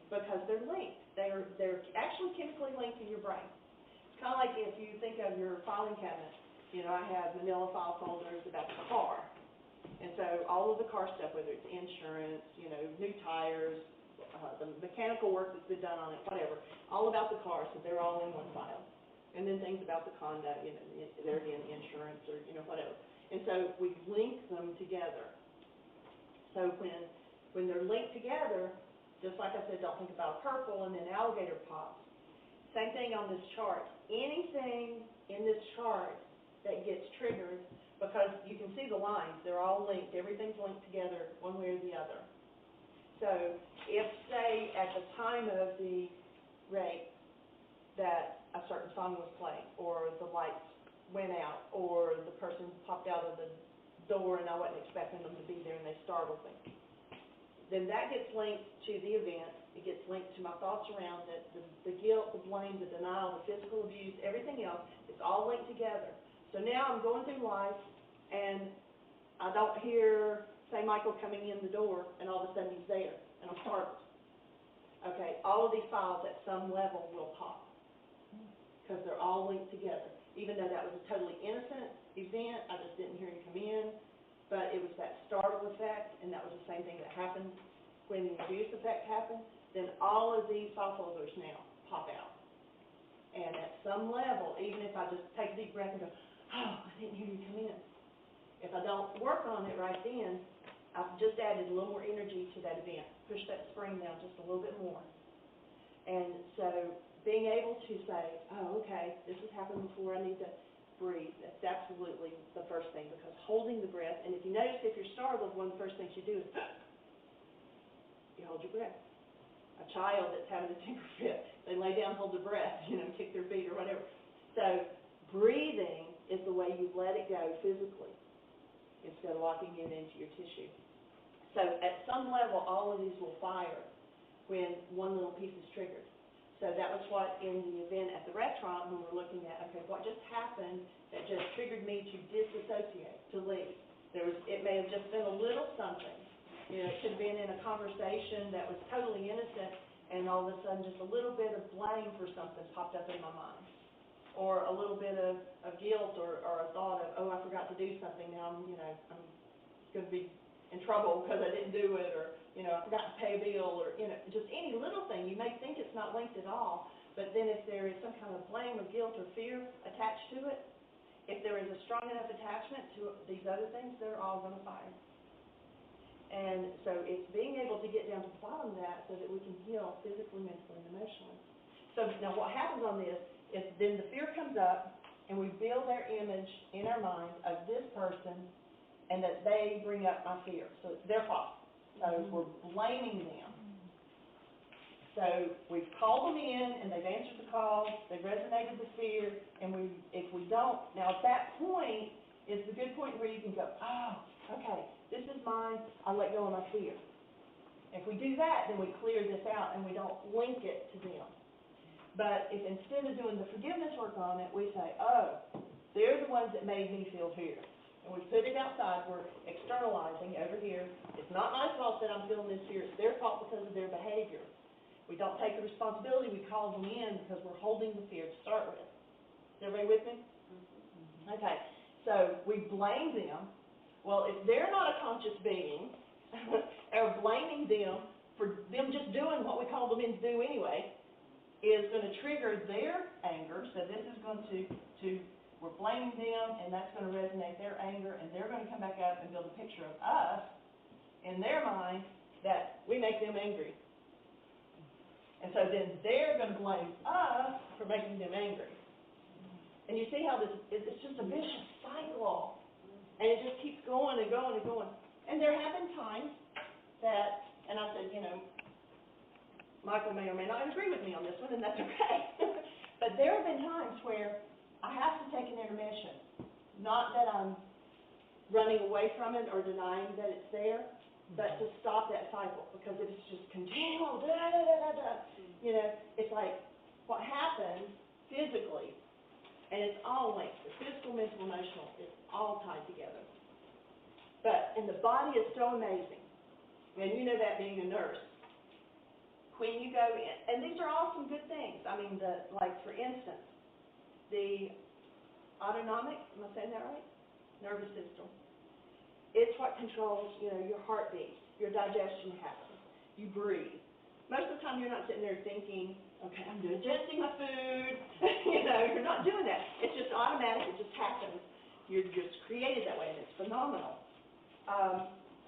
Because they're linked. They're actually chemically linked in your brain. It's kind of like if you think of your filing cabinet. I have manila file folders about the car. And so all of the car stuff, whether it's insurance, new tires, the mechanical work that's been done on it, whatever, all about the car, so they're all in one file. And then things about the condo, they're in insurance or, whatever. And so we link them together. So when they're linked together, just like I said, don't think about purple and then alligator pops. Same thing on this chart. Anything in this chart that gets triggered, because you can see the lines, they're all linked, everything's linked together one way or the other. So if, say, at the time of the rape that a certain song was playing, or the lights went out, or the person popped out of the door and I wasn't expecting them to be there and they startled me, then that gets linked to the event. It gets linked to my thoughts around it, the guilt, the blame, the denial, the physical abuse, everything else. It's all linked together. So now I'm going through life and I don't hear, say, Michael coming in the door and all of a sudden he's there and I'm startled. Okay, all of these files at some level will pop because they're all linked together. Even though that was a totally innocent event, I just didn't hear him come in, but it was that startle effect, and that was the same thing that happened when the abuse effect happened. Then all of these file folders now pop out. And at some level, even if I just take a deep breath and go, oh, I didn't hear you come in. If I don't work on it right then, I've just added a little more energy to that event, push that spring down just a little bit more. And so being able to say, oh, okay, this has happened before, I need to breathe. That's absolutely the first thing, because holding the breath, and if you notice, if you're startled, one of the first things you do is you hold your breath. A child that's having a temper fit, they lay down, hold their breath, kick their feet or whatever. So breathing is the way you let it go physically instead of locking it into your tissue. So at some level, all of these will fire when one little piece is triggered. So that was what in the event at the restaurant when we were looking at, okay, what just happened that just triggered me to disassociate, to leave. It may have just been a little something. It could have been in a conversation that was totally innocent, and all of a sudden just a little bit of blame for something popped up in my mind. Or a little bit of guilt or a thought of, oh, I forgot to do something, now I'm going to be in trouble because I didn't do it, or, I forgot to pay a bill, or, just any little thing. You may think it's not linked at all, but then if there is some kind of blame or guilt or fear attached to it, if there is a strong enough attachment to these other things, they're all going to fire. And so it's being able to get down to the bottom of that so that we can heal physically, mentally, and emotionally. So now what happens on this is then the fear comes up, and we build our image in our mind of this person, and that they bring up my fear. So it's their fault. So we're blaming them. So we've called them in, and they've answered the call, they've resonated the fear, and if we don't, now at that point is the good point where you can go, oh, okay, this is mine, I'll let go of my fear. If we do that, then we clear this out, and we don't link it to them. But if instead of doing the forgiveness work on it, we say, oh, they're the ones that made me feel fear. And we put it outside, we're externalizing over here. It's not my fault that I'm feeling this fear, it's their fault because of their behavior. We don't take the responsibility, we call them in because we're holding the fear to start with. Is everybody with me? Okay, so we blame them. Well, if they're not a conscious being, or blaming them for them just doing what we called them in to do anyway, is going to trigger their anger. So this is going to we're blaming them, and that's going to resonate their anger, and they're going to come back up and build a picture of us in their mind that we make them angry. And so then they're going to blame us for making them angry. And you see how it's just a vicious cycle. And it just keeps going and going and going. And there have been times that, and I said, Michael may or may not agree with me on this one, and that's okay. But there have been times where I have to take an intermission. Not that I'm running away from it or denying that it's there, but to stop that cycle. Because if it's just continual, it's like what happens physically, and it's all linked. The physical, mental, emotional, it's all tied together. And the body is so amazing. And you know that being a nurse. When you go in, and these are all some good things. I mean, like for instance, the autonomic, am I saying that right? Nervous system. It's what controls, your heartbeat, your digestion happens, you breathe. Most of the time you're not sitting there thinking, okay, I'm digesting my food. You're not doing that. It's just automatic, it just happens. You're just created that way, and it's phenomenal.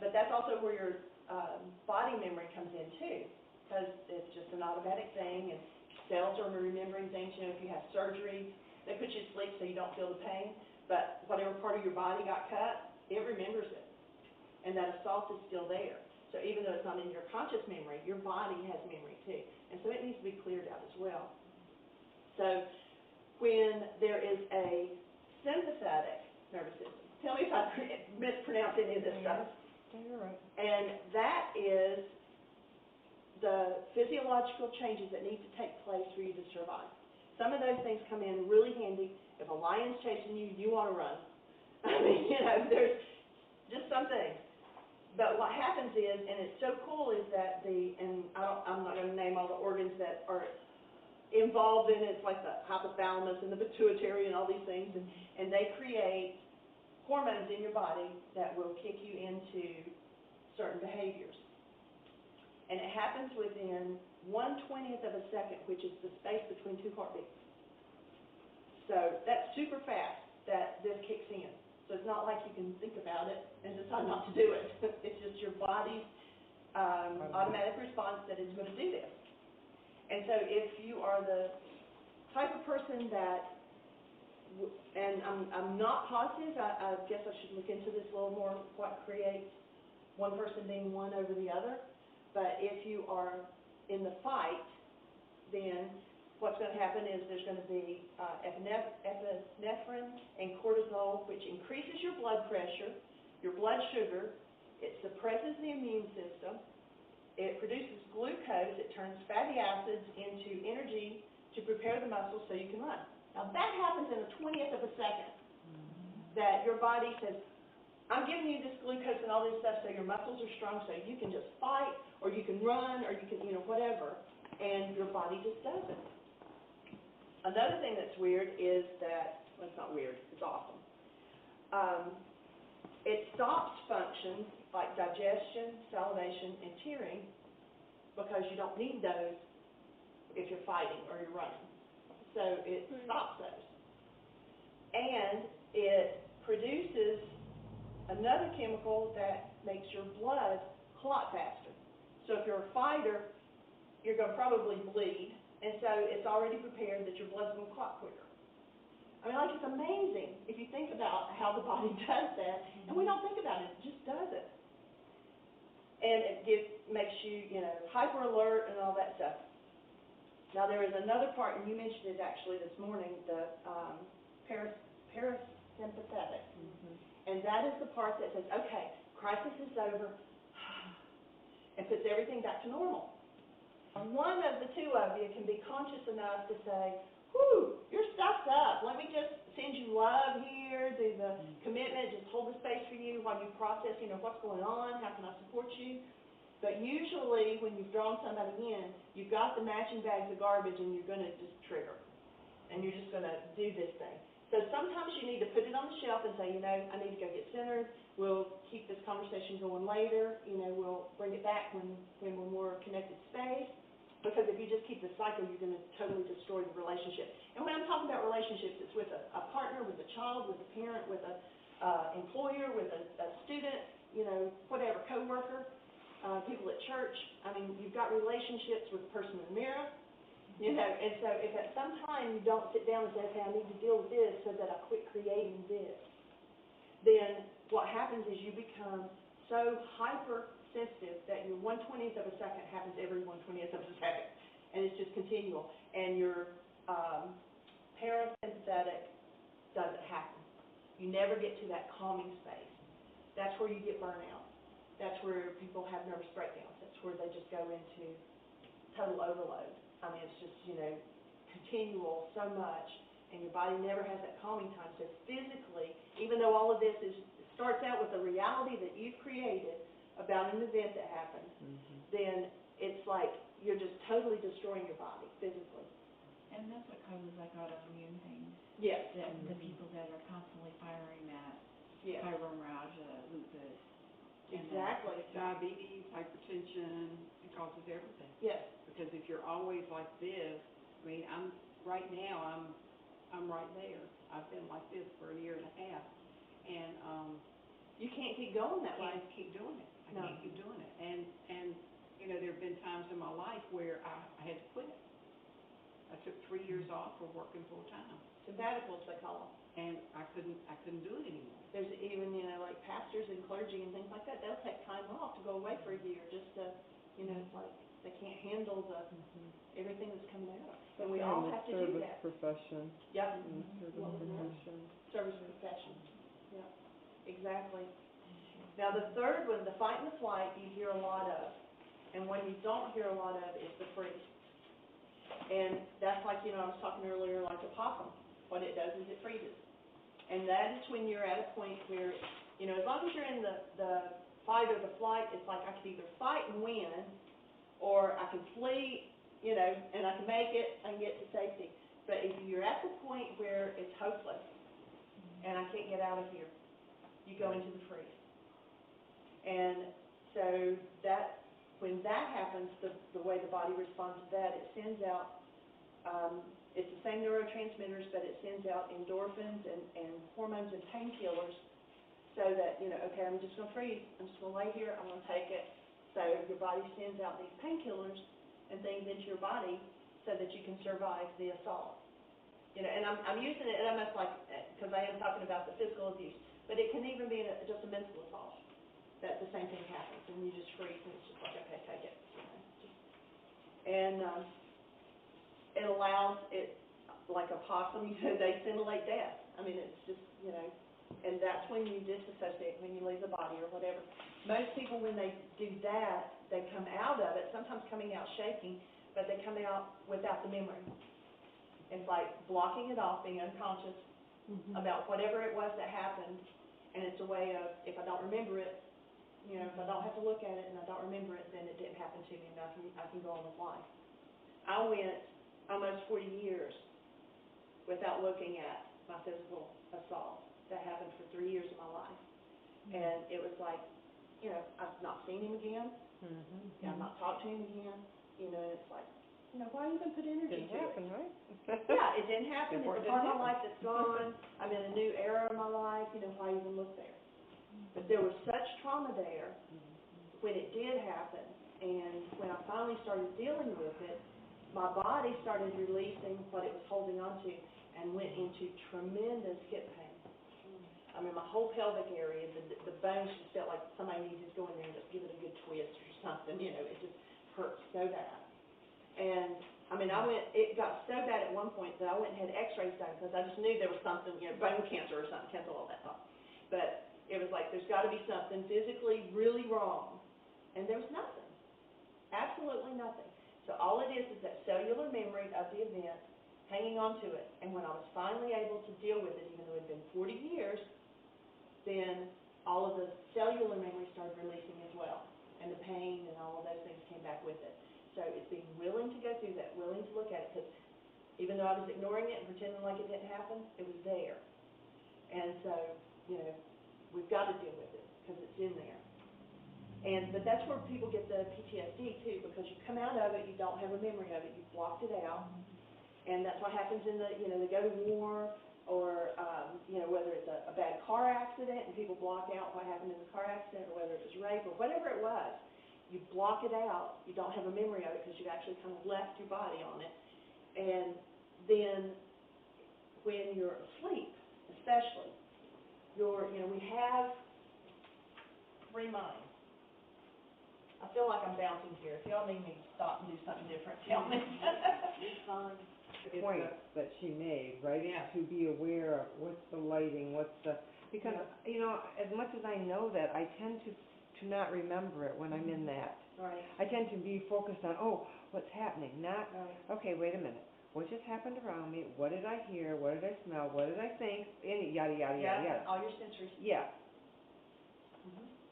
But that's also where your body memory comes in too, because it's just an automatic thing, and cells are remembering things. If you have surgery, they put you to sleep so you don't feel the pain, but whatever part of your body got cut, it remembers it, and that assault is still there. So even though it's not in your conscious memory, your body has memory too, and so it needs to be cleared out as well. So when there is a sympathetic nervous system, tell me if I mispronounce any of this stuff. You're right. And that is the physiological changes that need to take place for you to survive. Some of those things come in really handy. If a lion's chasing you, you want to run. I mean, there's just some things. But what happens is, and it's so cool, is that I'm not going to name all the organs that are involved in it. It's like the hypothalamus and the pituitary and all these things, and they create hormones in your body that will kick you into certain behaviors. And it happens within 1/20th of a second, which is the space between two heartbeats. So that's super fast that this kicks in. So it's not like you can think about it and decide not to do it. It's just your body's automatic response that it's going to do this. And so if you are the type of person that, and I'm not positive, I guess I should look into this a little more, what creates one person being one over the other. But if you are in the fight, then what's going to happen is there's going to be epinephrine and cortisol, which increases your blood pressure, your blood sugar. It suppresses the immune system. It produces glucose. It turns fatty acids into energy to prepare the muscles so you can run. Now, that happens in a 20th of a second, that your body says, I'm giving you this glucose and all this stuff so your muscles are strong so you can just fight, or you can run, or you can, whatever, and your body just does it. Another thing that's weird is that, well, it's not weird, it's awesome. It stops functions like digestion, salivation, and tearing because you don't need those if you're fighting or you're running. So it stops those. And it produces another chemical that makes your blood clot faster. So if you're a fighter, you're going to probably bleed. And so it's already prepared that your blood's going to clot quicker. I mean, like, it's amazing if you think about how the body does that. And we don't think about it. It just does it. And it makes you, hyper alert and all that stuff. Now, there is another part, and you mentioned it actually this morning, the parasympathetic. And that is the part that says, okay, crisis is over, and puts everything back to normal. One of the two of you can be conscious enough to say, whew, your stuff's up. Let me just send you love here, do the commitment, just hold the space for you while you process, what's going on, how can I support you? But usually when you've drawn somebody in, you've got the matching bags of garbage and you're going to just trigger. And you're just going to do this thing. So sometimes you need to put it on the shelf and say, I need to go get centered. We'll keep this conversation going later. We'll bring it back when we're more connected space. Because if you just keep the cycle, you're going to totally destroy the relationship. And when I'm talking about relationships, it's with a partner, with a child, with a parent, with an employer, with a student, whatever, coworker, people at church. I mean, you've got relationships with the person in the mirror. And so if at some time you don't sit down and say, okay, I need to deal with this so that I quit creating this, then what happens is you become so hypersensitive that your 1/20th of a second happens every 1/20th of a second. And it's just continual. And your parasympathetic doesn't happen. You never get to that calming space. That's where you get burnout. That's where people have nervous breakdowns. That's where they just go into total overload. I mean, it's just, continual so much, and your body never has that calming time. So physically, even though all of this starts out with the reality that you've created about an event that happened, then it's like you're just totally destroying your body physically. And that's what causes like autoimmune things. Yes. The people that are constantly firing that fibromyalgia, lupus. Exactly. Diabetes, hypertension, it causes everything. Yes. Because if you're always like this, I mean, I'm right there. I've been like this for a year and a half, and you can't keep going that way. I can't keep doing it. I can't keep doing it. And there have been times in my life where I had to quit. I took 3 years off for working full time. Sabbaticals, they call them. And I couldn't do it anymore. There's even like pastors and clergy and things like that. They'll take time off to go away for a year just to, like they can't handle the everything that's coming out. And we all have to do that. Service profession. Yep. Service profession. Service profession. Yeah. Exactly. Now the third one, the fight and the flight, you hear a lot of, and what you don't hear a lot of is the freeze. And that's like I was talking earlier, like a possum. What it does is it freezes. And that is when you're at a point where, as long as you're in the fight or the flight, it's like I can either fight and win, or I can flee, you know, and I can make it and get to safety. But if you're at the point where it's hopeless, and I can't get out of here, you go into the freeze. And so that, when that happens, the way the body responds to that, it sends out, it's the same neurotransmitters, but it sends out endorphins and hormones and painkillers, so that, you know, okay, I'm just going to freeze, I'm just going to lay here, I'm going to take it. So your body sends out these painkillers and things into your body so that you can survive the assault. You know, and I'm using it almost like, because I am talking about the physical abuse, but it can even be just a mental assault, that the same thing happens, and you just freeze, and it's just like, okay, take it. You know, and it allows it, like a possum, you know, they simulate death. I mean, it's just, you know, and that's when you disassociate, when you leave the body or whatever. Most people, when they do that, they come out of it, sometimes coming out shaking, but they come out without the memory. It's like blocking it off, being unconscious about whatever it was that happened, and it's a way of, if I don't remember it, you know, if I don't have to look at it and I don't remember it, then it didn't happen to me, and I can go on with life. I went almost 40 years without looking at my physical assault. That happened for 3 years of my life. And it was like, you know, I've not seen him again. I've not talked to him again. You know, it's like, you know, why even put energy to it? Right? Yeah, it didn't happen. It's a part of my life that's gone. I'm in a new era of my life. You know, why even look there? But there was such trauma there when it did happen. And when I finally started dealing with it, my body started releasing what it was holding on to and went into tremendous hip pain. I mean, my whole pelvic area, the bones just felt like somebody needed to go in there and just give it a good twist or something. You know, it just hurt so bad. And, I mean, it got so bad at one point that I went and had x-rays done because I just knew there was something, you know, bone cancer or something, cancel all that stuff. But it was like, there's got to be something physically really wrong. And there was nothing. Absolutely nothing. So all it is that cellular memory of the event, hanging on to it. And when I was finally able to deal with it, even though it had been 40 years, then all of the cellular memory started releasing as well. And the pain and all of those things came back with it. So it's being willing to go through that, willing to look at it, because even though I was ignoring it and pretending like it didn't happen, it was there. And so, you know, we've got to deal with it because it's in there. But that's where people get the PTSD too, because you come out of it, you don't have a memory of it, you've blocked it out. And that's what happens in the, you know, they go to war, or, you know, whether it's a bad car accident and people block out what happened in the car accident, or whether it was rape or whatever it was. You block it out, you don't have a memory of it because you've actually kind of left your body on it. And then when you're asleep, especially, you know, we have three minds. I feel like I'm bouncing here. If y'all need me to stop and do something different, tell me. It's fine. The point that she made, right? Yeah. To be aware of what's the lighting, because, you know, as much as I know that, I tend to not remember it when I'm in that. Right. I tend to be focused on, oh, what's happening, not, Right. okay, wait a minute, what just happened around me, what did I hear, what did I smell, what did I think, any yada, yada, yada, yada. All your sensories. Yeah.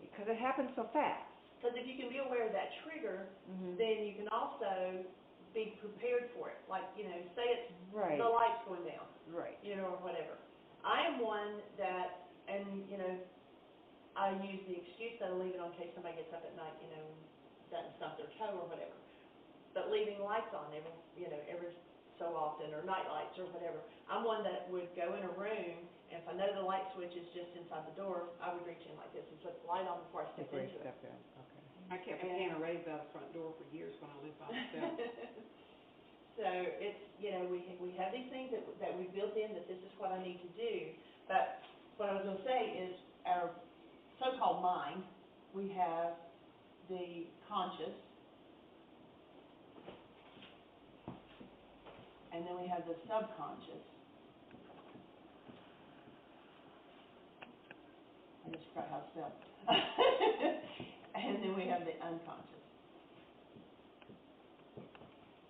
Because it happens so fast. Because if you can be aware of that trigger, then you can also be prepared for it. Like, you know, say it's Right. the light's going down. Right. You know, or whatever. I am one that, and, you know, I use the excuse that I'll leave it on in case somebody gets up at night, you know, doesn't stump their toe or whatever. But leaving lights on every so often, or night lights or whatever. I'm one that would go in a room, and if I know the light switch is just inside the door, I would reach in like this and put the light on before I step into it. Step in. Okay. I kept a can of rays out the front door for years when I lived by myself. So it's, you know, we have these things that we built in, that this is what I need to do. But what I was going to say is our so-called mind, we have the conscious, and then we have the subconscious. I just forgot how to spell it. And then we have the unconscious.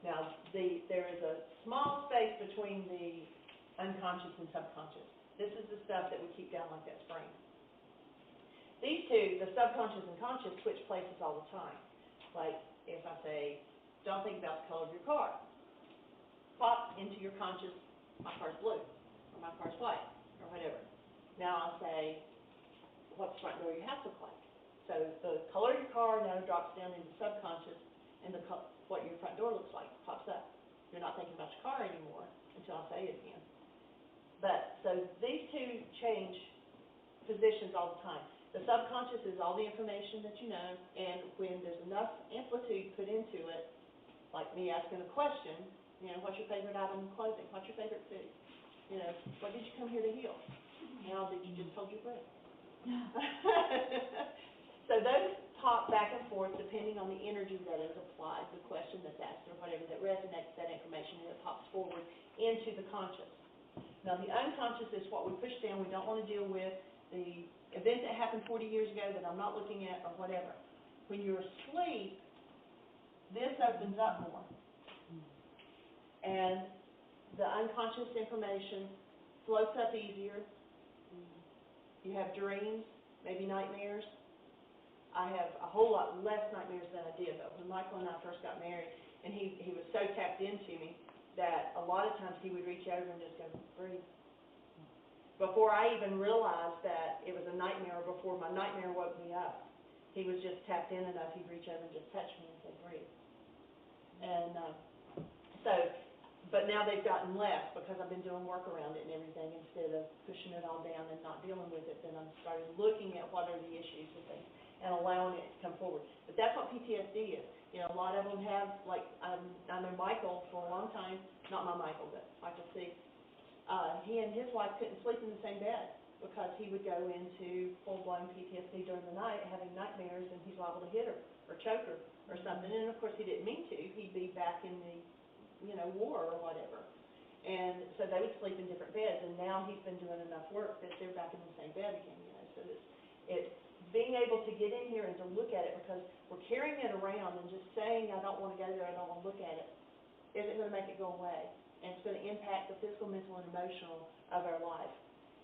Now, there is a small space between the unconscious and subconscious. This is the stuff that we keep down like that spring. these two, the subconscious and conscious, switch places all the time. Like, if I say, don't think about the color of your car, pop into your conscious, my car's blue, or my car's white, or whatever. Now I'll say, what's the front door of your house look like? So the color of your car now drops down into subconscious, and what your front door looks like pops up. You're not thinking about your car anymore until I say it again. But, so these two change positions all the time. The subconscious is all the information that you know, and when there's enough amplitude put into it, like me asking a question, what's your favorite item of clothing? What's your favorite food? What did you come here to heal? Now did you just hold your breath? So those pop back and forth depending on the energy that is applied, the question that's asked or whatever that resonates that information, and it pops forward into the conscious. Now the unconscious is what we push down. We don't want to deal with the event that happened 40 years ago that I'm not looking at or whatever. When you're asleep, this opens up more. And the unconscious information floats up easier. You have dreams, maybe nightmares. I have a whole lot less nightmares than I did, but when Michael and I first got married, and he was so tapped into me that a lot of times he would reach over and just go, breathe. Before I even realized that it was a nightmare, or before my nightmare woke me up, he was just tapped in enough, he'd reach over and just touch me and say, breathe. And but now they've gotten less because I've been doing work around it and everything. Instead of pushing it all down and not dealing with it, then I'm starting looking at what are the issues and things and allowing it to come forward. But that's what PTSD is. A lot of them have, like, I know Michael for a long time, not my Michael, but Michael C. He and his wife couldn't sleep in the same bed because he would go into full-blown PTSD during the night, having nightmares, and he's liable to hit her or choke her or something. And of course he didn't mean to. He'd be back in the war or whatever. And so they would sleep in different beds, and now he's been doing enough work that they're back in the same bed again, So it's being able to get in here and to look at it, because we're carrying it around and just saying, I don't want to go there, I don't want to look at it, isn't going to make it go away. And it's going to impact the physical, mental, and emotional of our life.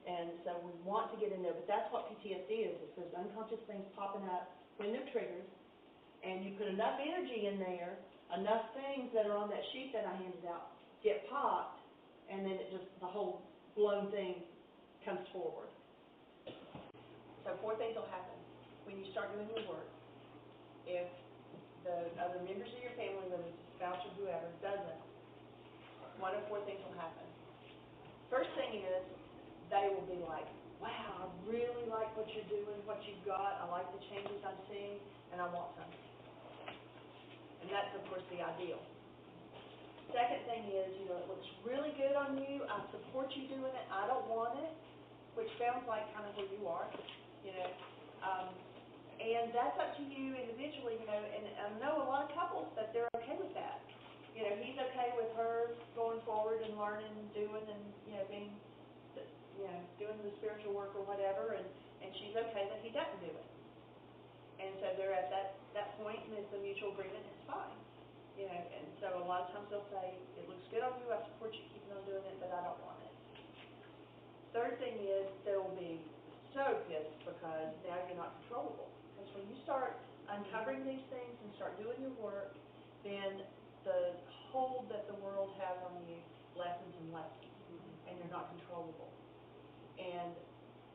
And so we want to get in there, but that's what PTSD is. It's those unconscious things popping up when they're triggered, and you put enough energy in there, enough things that are on that sheet that I handed out get popped, and then the whole blown thing comes forward. So 4 things will happen when you start doing your work. If the other members of your family, whether it's a spouse or whoever, doesn't, 1 of 4 things will happen. First thing is, they will be like, wow, I really like what you're doing, what you've got, I like the changes I'm seeing, and I want something. And that's, of course, the ideal. Second thing is, it looks really good on you, I support you doing it, I don't want it, which sounds like kind of where you are, and that's up to you individually, and I know a lot of couples that they're okay with that. He's okay with her going forward and learning and doing and, being, doing the spiritual work or whatever, and she's okay that he doesn't do it. And so they're at that point, and it's a mutual agreement, it's fine. And so a lot of times they'll say, it looks good on you, I support you keeping on doing it, but I don't want it. Third thing is, they'll be so pissed because now you're not controllable. Because when you start uncovering these things and start doing your work, then the hold that the world has on you lessens and lessens, and you're not controllable. And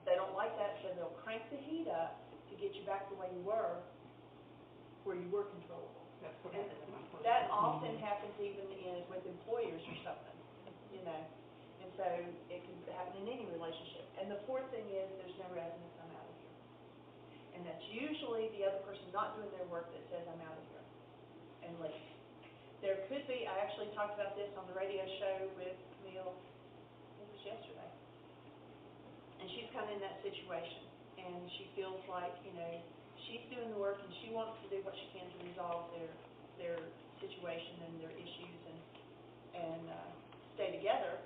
they don't like that, so they'll crank the heat up to get you back the way you were, where you were controllable. That's what happened in my first. That often happens even with employers or something, And so it can happen in any relationship. And the 4th thing is, there's no resonance, I'm out of here. And that's usually the other person not doing their work that says, I'm out of here, and leaves. There could be, I actually talked about this on the radio show with Camille, it was yesterday. And she's kind of in that situation. And she feels like, she's doing the work and she wants to do what she can to resolve their situation and their issues and stay together.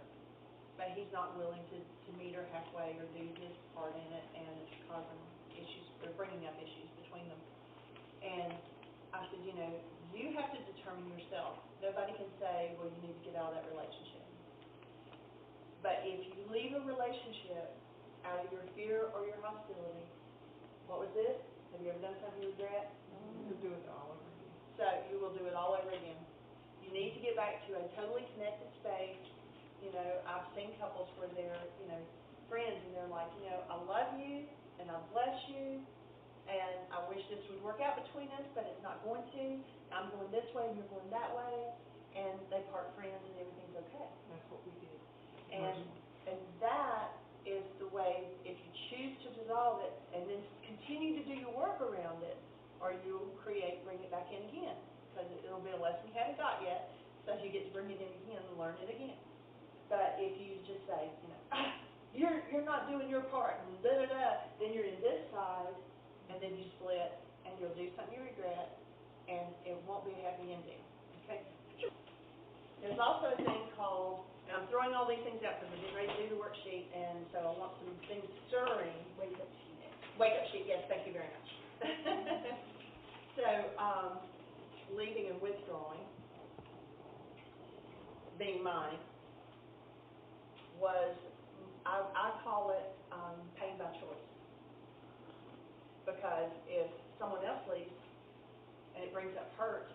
But he's not willing to meet her halfway or do his part in it, and it's causing issues, or bringing up issues between them. And I said, you have to determine yourself. Nobody can say, well, you need to get out of that relationship. But if you leave a relationship out of your fear or your hostility, what was this? Have you ever done something you regret? You'll do it all over again. So you will do it all over again. You need to get back to a totally connected space. You know, I've seen couples where they're, you know, friends, and they're like, you know, I love you, and I bless you, and I wish this would work out between us, but it's not going to. I'm going this way, you're going that way, and they part friends, and everything's okay. That's what we did. And that is the way, if you choose to dissolve it, and then continue to do your work around it, or you'll bring it back in again, because it'll be a lesson you haven't got yet, so you get to bring it in again and learn it again. But if you just say, you know, you're not doing your part, and then you're in this side, and then you split, and you'll do something you regret, and it won't be a happy ending. Okay? There's also a thing called, and I'm throwing all these things out because I'm getting ready to do the worksheet, and so I want some things stirring. Wake up sheet. Wake up sheet, yes, thank you very much. So, leaving and withdrawing, being mine, was, I call it pain by choice. Because if someone else leaves, and it brings up hurt,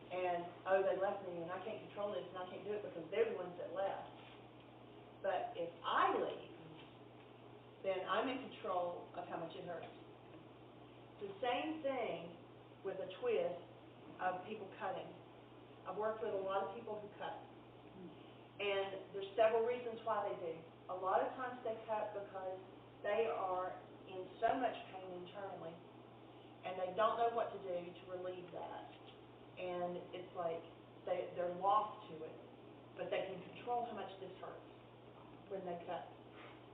and, oh, they left me, and I can't control this, and I can't do it because they're the ones that left. But if I leave, then I'm in control of how much it hurts. The same thing with a twist of people cutting. I've worked with a lot of people who cut. And there's several reasons why they do. A lot of times they cut because they are in so much pain internally, and they don't know what to do to relieve that. And it's like they're lost to it, but they can control how much this hurts when they cut.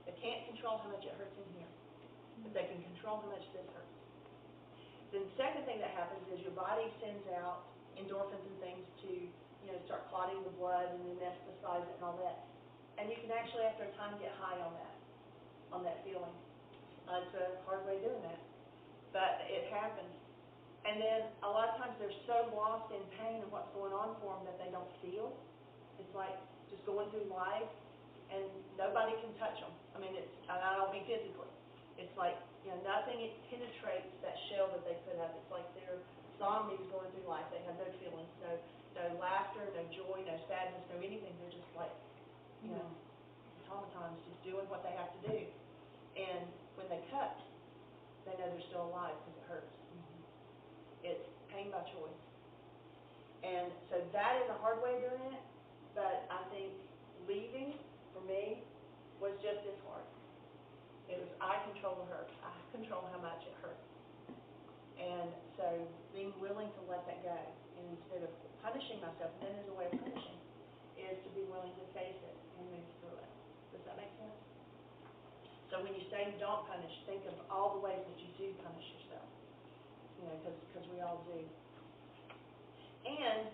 They can't control how much it hurts in here, but they can control how much this hurts. Then the second thing that happens is your body sends out endorphins and things to, you know, start clotting the blood and anesthetize it and all that. And you can actually, after a time, get high on that feeling. It's a hard way of doing that, but it happens. And then a lot of times they're so lost in pain and what's going on for them that they don't feel. It's like just going through life, and nobody can touch them. I mean, and I don't mean physically. It's like, you know, nothing penetrates that shell that they put up. It's like they're zombies going through life. They have no feelings, no laughter, no joy, no sadness, no anything. They're just like, you know, automatons, just doing what they have to do. And when they cut, they know they're still alive because it hurts. It's pain by choice. And so that is a hard way of doing it, but I think leaving, for me, was just as hard. It was, I control the hurt. I control how much it hurts. And so being willing to let that go, and instead of punishing myself, and then there's a way of punishing, is to be willing to face it and move through it. Does that make sense? So when you say don't punish, think of all the ways that you do punish yourself. You know, because we all do. And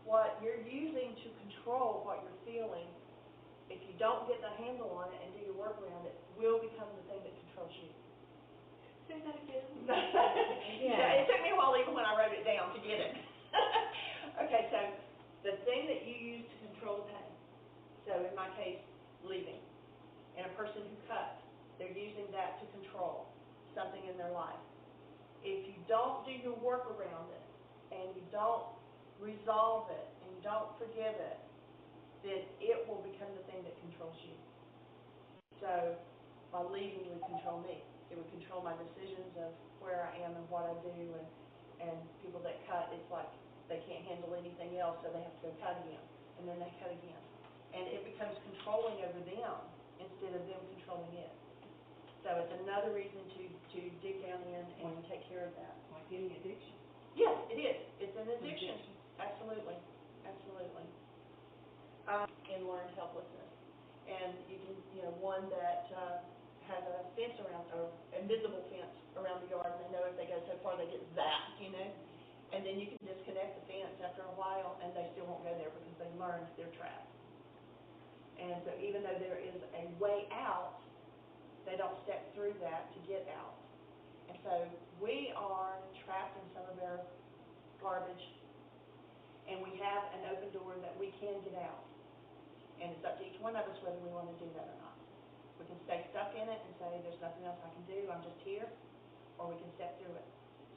what you're using to control what you're feeling, if you don't get the handle on it and do your work around it, will become the thing that controls you. Say that again. Yeah, it took me a while even when I wrote it down to get it. Okay, so the thing that you use to control the pain, so in my case, leaving, and a person who cuts, they're using that to control something in their life. If you don't do your work around it, and you don't resolve it, and you don't forgive it, then it will become the thing that controls you. So, by leaving would control me. It would control my decisions of where I am and what I do, and people that cut, it's like they can't handle anything else, so they have to go cut again, and then they cut again. And it becomes controlling over them instead of them controlling it. So it's another reason to dig down in and take care of that. Like any addiction. Yes, it is. It's an addiction. Absolutely. Absolutely. In learned helplessness. And you can, you know, one that has a fence around, or invisible fence around the yard, and they know if they go so far they get zapped, you know. And then you can disconnect the fence after a while, and they still won't go there because they learned they're trapped. And so even though there is a way out, they don't step through that to get out. And so we are trapped in some of our garbage, and we have an open door that we can get out. And it's up to each one of us whether we want to do that or not. We can stay stuck in it and say, there's nothing else I can do, I'm just here, or we can step through it.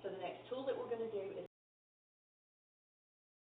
So the next tool that we're gonna do is